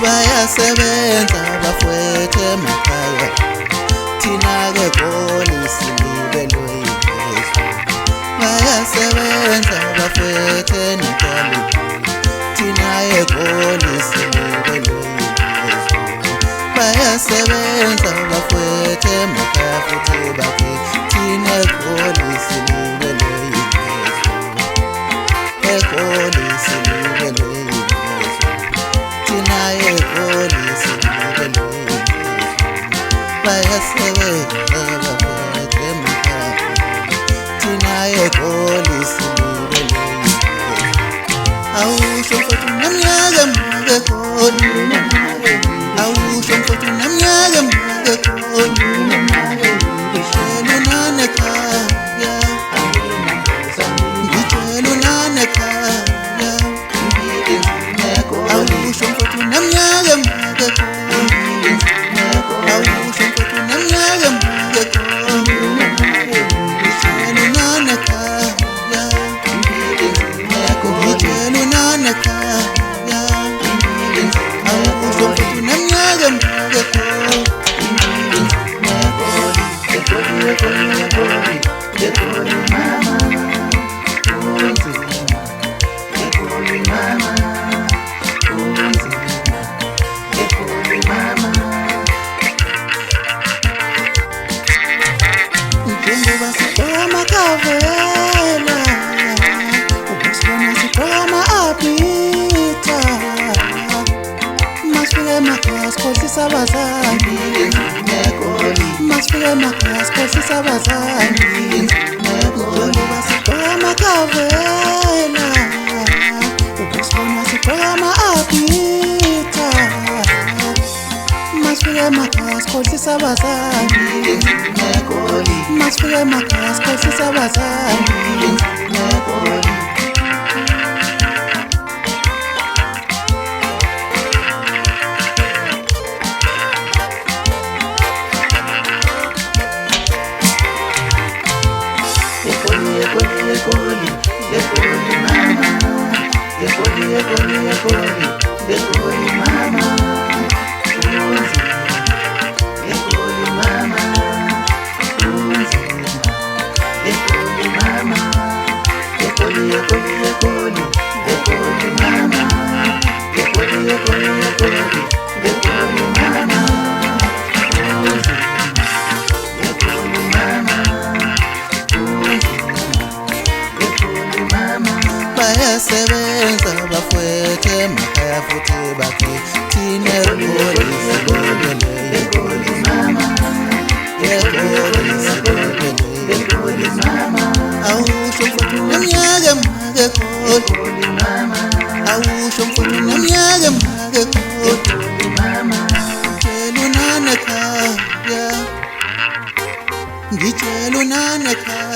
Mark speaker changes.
Speaker 1: bayasebenza bafowethu emakhaya, thina-ke polisi libelwe yiphezulu. Bayasebenza bafowethu eNatali, thina-ke polisi libelwe yiphezulu. Bayasebenza bafowethu emakhaya futhi bathi thina polisi libelwe yiphezulu. Polisi libelwe yiphezulu, thina polisi libelwe yiphezulu. Bayasebenza bafowethu emakhaya, thina polisi libelwe yiphezulu. Awusho mfowethu neminyaka emingaka awusho mfowethu neminyaka emingaka ngitshela unane ekhaya, ngitshela unane ekhaya. Awusho mfowethu neminyaka emingaka awusho mfowethu neminyaka emingaka ngitshela unane ekhaya, ngitshela unane ekhaya. Awusho mfowethu neminyaka emingaka njengoba sigqama kavela, ubusibona sigqama apita. Masifike emakhaya sikhohlisa abazali, masifike emakhaya sikhohlisa abazali. Njengoba sigqama kavela, ubusibona sigqama apita. Masifike emakhaya sikhohlisa abazali, masifike emakhaya sikhohlisa abazali. Bayasebenza bafowethu emakhaya futhi bathi thina polisi libelwe yiphezulu. Awusho mfowethu neminyaka emingaka awusho mfowethu neminyaka emingaka ngitshela unane ekhaya, ngitshela unane ekhaya.